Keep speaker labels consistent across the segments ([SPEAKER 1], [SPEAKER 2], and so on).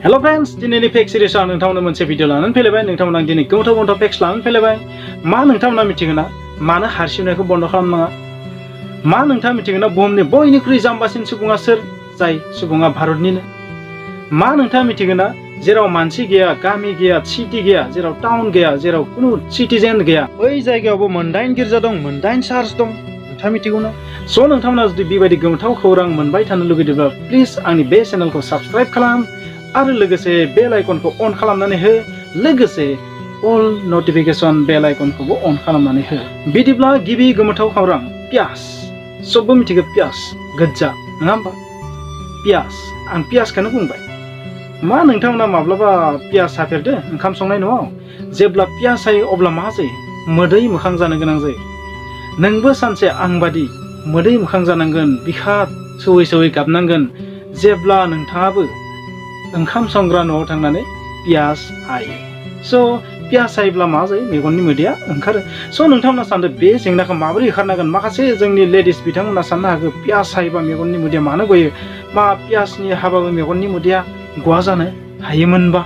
[SPEAKER 1] Hello friends, दिनैनि fact सिरिजआव आं नोंथांमोननो मोनसे भिडिअ लानानै फैलायबाय। नोंथांमोना दिनै गोमोथाव फेक्ट्स लानानै फैलायबाय। मा नोंथांमोना मिथिगोना मानो हारसिवनायखौ बन्द खालामनाङा? मा नोंथाङा मिथिगोना बुहुमनि बयनिख्रुइ जाम्बासिन सुबुङा सोर? जाय सुबुङा भारतनिनो। मा नोंथाङा मिथिगोना जेराव मानसि गैया, गामि गैया, सिटी गैया, जेराव टाउन गैया, जेराव कुनु सिटिजेन गैया, बै जायगायावबो मोनदाइन गिर्जा दं, मोनदाइन चार्च दं। नोंथाङा मिथिगौना? स' नोंथांमोना जुदि बेबायदि गोमोथाव खौरां मोनबाय थानो लुगैदोंब्ला प्लिज आंनि बे चेनेलखौ साबस्क्राइब खालाम आरो लोगोसे बेल आइकनखौ अन खालामनानै हो। लोगोसे अल नटिफिकेशन बेल आइकनखौबो अन खालामनानै हो। बिदिब्ला गिबि गोमोथाव खौरां, पियास। सबबो मिथिगौ पियास, गोज्जा, नङा होमबा? पियास, आं पियासखौनो बुंबाय। मा नोंथांमोना माब्लाबा पियास हाफेरदो ओंखाम संनाय न'आव? जेब्ला पियास हायो अब्ला मा जायो? मोदै मोखां जानो गोनां जायो। नोंबो सानसे आंबादि मोदै मोखां जानांगोन, बिखात सौयै सौयै गाबनांगोन जेब्ला नोंथाङाबो ओंखाम संग्रा न'आव थांनानै पियास हायो। स' पियास हायोब्ला मा जायो? मेगननि मोदैया ओंखारो। स' नोंथांमोना सानदो बे जेंनाखौ माबोरै होखारनांगोन? माखासे जोंनि लेडिस बिथांमोना साननो हागौ पियास हायोबा मेगननि मोदैया मानो गयो? मा पियासनि हाबाबो मेगननि मोदैया गवा जानो हायोमोनबा?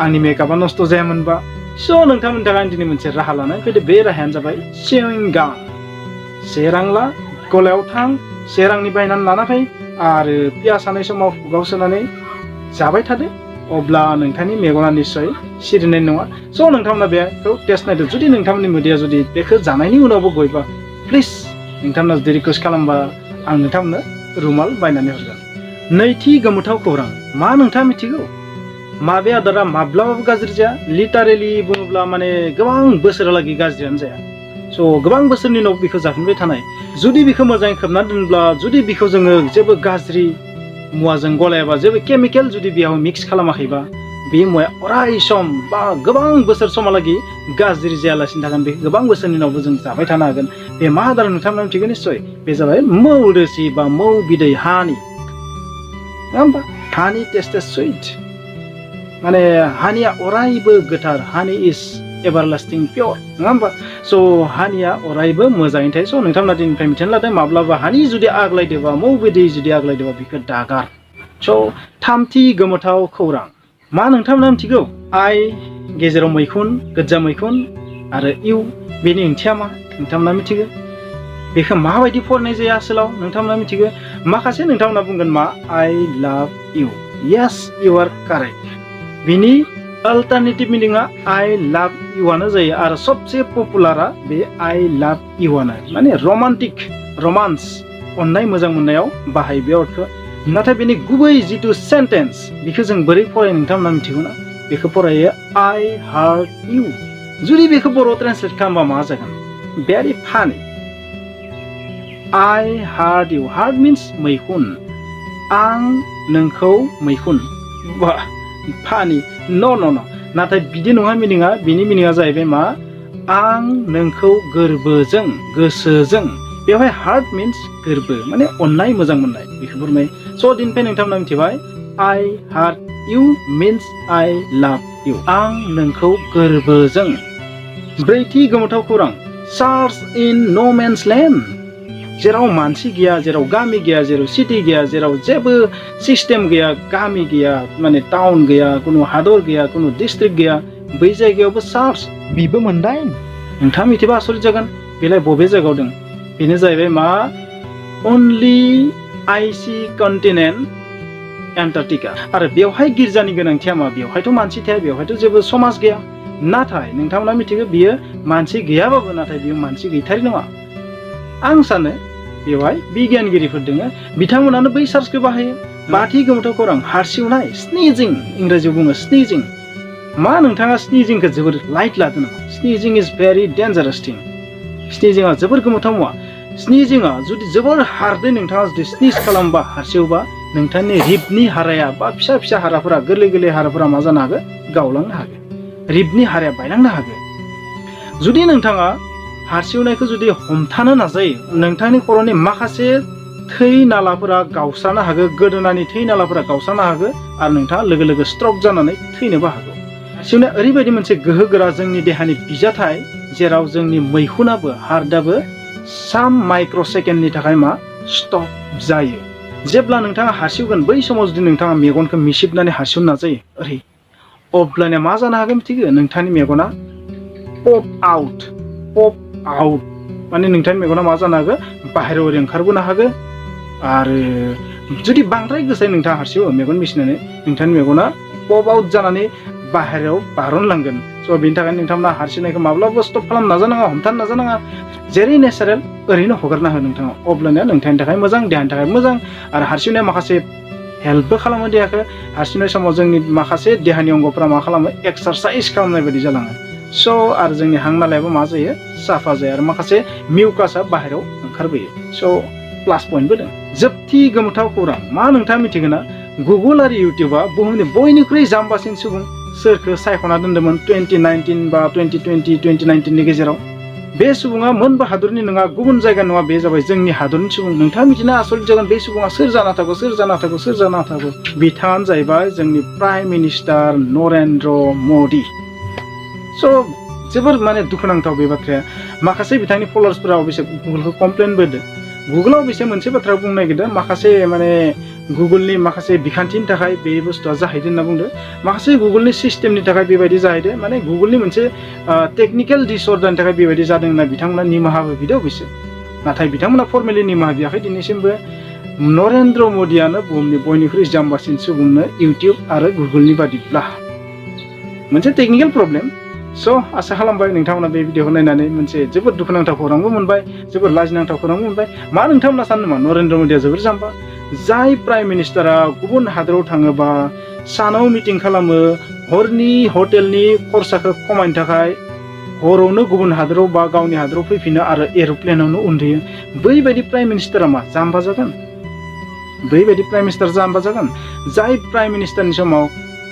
[SPEAKER 1] आंनि मेकआपआ नस्थ' जायामोनबा? स' नोंथांमोननि थाखाय आं दिनै मोनसे राहा लानानै फैदो। बे राहायानो जाबाय चिउइं गाम। से रां ला, गलायाव थां, 1 रांनि बायनानै लाना फै आरो पियास हानाय समाव खुगायाव सोनानै जाबाय थादो। अब्ला नोंथांनि मेगना निस्सय सिरिनाय नङा। स' नोंथांमोना बेखौ टेस्ट नायदो। जुदि नोंथांमोननि मोदैया जुदि बेखौ जानायनि उनावबो गयोबा प्लिज नोंथांमोना जुदि रिकुवेस्ट खालामबा आं नोंथांमोननो रुमाल बायनानै हरगोन। नैथि गोमोथाव खौरां, मा नोंथाङा मिथिगौ? माबे आदारा माब्लाबाबो गाज्रि जाया? लिटारेलि बुङोब्ला माने गोबां बोसोरालागै गाज्रियानो जाया। स' गोबां बोसोरनि उनाव बेखौ जाफिनबाय थानाय। जुदि बेखौ मोजाङै खोबना दोनब्ला, जुदि बेखौ जोङो जेबो गाज्रि मुवाजों गलायाबा, जेबो केमिकेल जुदि बेयाव मिक्स खालामाखैबा, बे मुवाया अराय सम बा गोबां बोसोर समहालागै गाज्रि जायालासिनो थागोन। बे गोबां बोसोरनि उनावबो जों जाबाय थानो हागोन। बे मा आदार नोंथांमोना मिथिगौ निस्सय? बे जाबाय मौ रोसि बा मौ बिदै, हानि। नङा होमबा? हानि टेस्ट इज सुइट। माने हानिया अरायबो गोथार। हानि इज एभारलास्टिं पियर, नङा होमबा? स' हानिया अरायबो मोजाङैनो थायो। स' नोंथांमोना दिनैनिफ्राय मिथिना लादों माब्लाबा हानि जुदि आग्लायदोबा, मौ बिदै जुदि आग्लायदोबा बेखौ दागार। स' थामथि गोमोथाव खौरां, मा नोंथांमोना मिथिगौ? आइ गेजेराव मैखुन, गोज्जा मैखुन आरो इउ, बेनि ओंथिया मा नोंथांमोना मिथिगौ? बेखौ माबायदि फरायनाय जायो आसोलाव नोंथांमोना मिथिगौ? माखासे नोंथांमोना बुंगोन मा आइ लाभ इउ। येस, इउ आर कारेक्ट। बिनि अल्टारनेटिभ मिनिंआ आइ लाभ इउआनो जायो आरो सबसे पपुलारा बे आइ लाभ इउआनो। माने रमान्टिक, रमान्स, अननाय मोजां मोननायाव बाहायो बे अर्थखौ। नाथाय बेनि गुबै जिथु सेन्टेन्स, बेखौ जों बोरै फरायो नोंथांमोना मिथिगौ ना? बेखौ फरायो आइ हार्ट इउ। जुदि बेखौ बर'आव ट्रेन्सलेट खालामबा मा जागोन? भेरि फानि। आइ हार्ट इउ। हार्ट मिन्स मैखुन। आं नोंखौ मैखुन। बा फानि। न'। नाथाय बिदि नङा मिनिङा। बिनि मिनिङा जाहैबाय मा? आं नोंखौ गोरबोजों, गोसोजों। बेवहाय हार्ट मिन्स गोरबो, माने अननाय मोजां मोननाय, बेखौ फोरमायो। स' दिननिफ्राय नोंथांमोना मिथिबाय आइ हार्ट इउ मिन्स आइ लाभ इउ। आं नोंखौ गोरबोजों। ब्रैथि गोमोथाव खौरां, चार्च इन न' मेन्स लेन्ड। जेराव मानसि गैया, जेराव गामि गैया, जेराव सिटी गैया, जेराव जेबो सिस्टेम गैया, गामि गैया, माने टाउन गैया, कुनु हादर गैया, कुनु डिस्ट्रिक्ट गैया, बै जायगायावबो चार्च। बिबो मोनदाइन। नोंथाङा मिथिबा आसरित जागोन, बेलाय बबे जायगायाव दं? बेनो जाहैबाय मा? अनलि आइसि कन्टिनेन्ट एन्टार्कटिका। आरो बेवहाय गिर्जानि गोनांथिया मा? बेवहायथ' मानसि थाया, बेवहायथ' जेबो समाज गैया। नाथाय नोंथांमोना मिथिगौ बियो मानसि गैयाबाबो, नाथाय बियो मानसि गैथारि नङा। आं सानो बेवहाय बिगियानगिरिफोर दङ, बिथांमोनानो बै चार्चखौ बाहायो। बाथि गोमोथाव खौरां, हारसिवनाय, स्निजिं। इंराजियाव बुङो स्निजिं। मा नोंथाङा स्निजिंखौ जोबोर लाइट लादों नामा? स्निजिं इज भेरि डेन्जारास थिं। स्निजिंआ जोबोर गोमोथाव मुवा। स्निजिंआ जुदि जोबोर हार्दै नोंथाङा जुदि स्निज खालामबा, हारसिवबा, नोंथांनि रिबनि हाराया बा फिसा फिसा हाराफोरा, गोरलै गोरलै हाराफोरा मा जानो हागौ? गावलांनो हागौ। रिबनि हाराया बायलांनो हागौ। जुदि नोंथाङा हारसिवनायखौ जुदि हमथानो नाजायो, नोंथांनि खर'नि माखासे थै नालाफोरा गावस्रानो हागौ, गोदोनानि थै नालाफोरा गावस्रानो हागौ आरो नोंथाङा लोगो लोगो स्ट्रक जानानै थैनोबो हागौ। हारसिवनाया ओरैबायदि मोनसे गोहोगोरा जोंनि देहानि बिजाथाय, जेराव जोंनि मैखुनाबो, हार्टआबो साम माइक्र' सेकेन्डनि थाखाय मा? स्टप जायो। जेब्ला नोंथाङा हारसिवगोन बै समाव जुदि नोंथाङा मेगनखौ मिसिबनानै हारसिवनो नाजायो ओरै अब्लानिया मा जानो हागोन मिथिगो नोंथांनि मेगना पप आउट माने नोंथांनि मेगना मा जानो हागो बाहेरायाव ओरै ओंखारबोनो हागो आरो जुदि बांद्राय गोसायै नोंथाङा हारसिवो मेगन मिसिनानै नोंथांनि मेगना पप आउट जानानै बाहेरायाव बारनलांगोन स' बेनि थाखाय नोंथांमोना हारसिवनायखौ माब्लाबा स्टप खालामनो नाजानाङा हमथानो नाजानाङा जेरै नेचारेल ओरैनो हगारना हो नोंथाङा अब्लानिया नोंथांनि थाखाय मोजां देहानि थाखाय मोजां आरो हारसिवनाया माखासे हेल्पबो खालामो देहाखौ हारसिवनाय समाव जोंनि माखासे देहानि अंगफोरा मा खालामो एक्सारसाइज खालामनाय बायदि जालाङो स' आरो जोंनि हां नालायाबो मा जायो साफा जायो आरो माखासे मिउकासआ बाहेरायाव ओंखारबोयो स' प्लास पइन्टबो दं जोबथि गोमोथाव खौरां मा नोंथाङा मिथिगोना गुगोल आरो इउटिउबा बुहुमनि बयनिख्रुइ जाम्बासिन सुबुं सोरखौ सायख'ना दोन्दोंमोन 2019 बा 2019 नि गेजेराव बे सुबुङा मोनबा हादरनि नङा गुबुन जायगा नङा बे जाबाय जोंनि हादरनि सुबुं नोंथाङा मिथिना आसरित जागोन बे सुबुङा सोर जाना थागौ बिथाङानो जाहैबाय जोंनि प्राइम मिनिस्टार नरेन्द्र मदि स' जोबोर माने दुखुनांथाव बे बाथ्राया माखासे बिथांनि फलोवार्सफोरा अबयसे गुगोलखौ कमप्लेनबो होदों गुगोलाव अबयसे मोनसे बाथ्रा बुंनो नागिरदों माखासे माने गुगोलनि माखासे बिखान्थिनि थाखाय बे बुस्थुआ जाहैदों होनना बुंदों माखासे गुगोलनि सिस्टेमनि थाखाय बेबायदि जाहैदों माने गुगोलनि मोनसे टेकनिकेल डिसअर्डारनि थाखाय बेबायदि जादों होनना बिथांमोना निमाहाबो बिदों अबयसे नाथाय बिथांमोना फर्मेलि निमाहा बियाखै दिनैसिमबो नरेन्द्र मदियानो बुहुमनि बयनिख्रुइ जाम्बासिन सुबुंनो इउटिउब आरो गुगोलनि बादिब्ला मोनसे टेकनिकेल प्रब्लेम स' आसा खालामबाय नोंथांमोना बे भिडिअखौ नायनानै मोनसे जोबोद दुखुनांथाव खौरांबो मोनबाय जोबोद लाजिनांथाव खौरांबो मोनबाय मा नोंथांमोना सानो नामा नरेन्द्र मदिया जोबोर जाम्बा जाय प्राइम मिनिस्टारा गुबुन हादराव थाङोबा सानाव मिटिं खालामो हरनि हटेलनि खरसाखौ खमायनो थाखाय हरावनो गुबुन हादराव बा गावनि हादराव फैफिनो आरो एर'प्लेनावनो उन्दुयो बैबायदि प्राइम मिनिस्टारा मा जाम्बा जागोन बैबायदि प्राइम मिनिस्टार जाम्बा जागोन जाय प्राइम मिनिस्टारनि समाव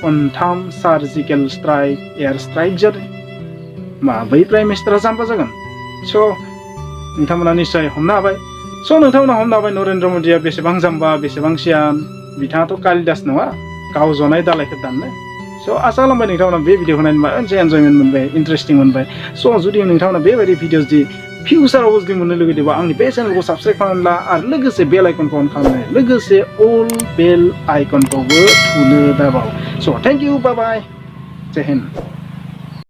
[SPEAKER 1] 3 सार्जिकेल स्ट्राइक एयार स्ट्राइक जादों मा बै प्राइम मिनिस्टारा जाम्बा जागोन स' नोंथांमोना निश्चय हमनो हाबाय स' नोंथांमोना हमनो हाबाय नरेन्द्र मदिया बेसेबां जाम्बा बेसेबां सियान बिथाङाथ' कालिदास नङा गाव जनाय दालायखौ दाननो स' आसा खालामबाय नोंथांमोना बे भिडिअखौ नायनो मोनसे एन्जयमेन्ट मोनबाय इन्टारेस्टिं मोनबाय स' जुदि नोंथांमोना बेबायदि भिडिअ जुदि फिउचाराव जुदि मोननो लुगैदोंबा आंनि बे चेनेलखौ साबस्क्राइब खालामना ला आरो लोगोसे बेल आइकनखौ अन खालामनाय लोगोसे अल बेल आइकनखौबो थुनो दाबाव स' thank you bye bye Jay Hind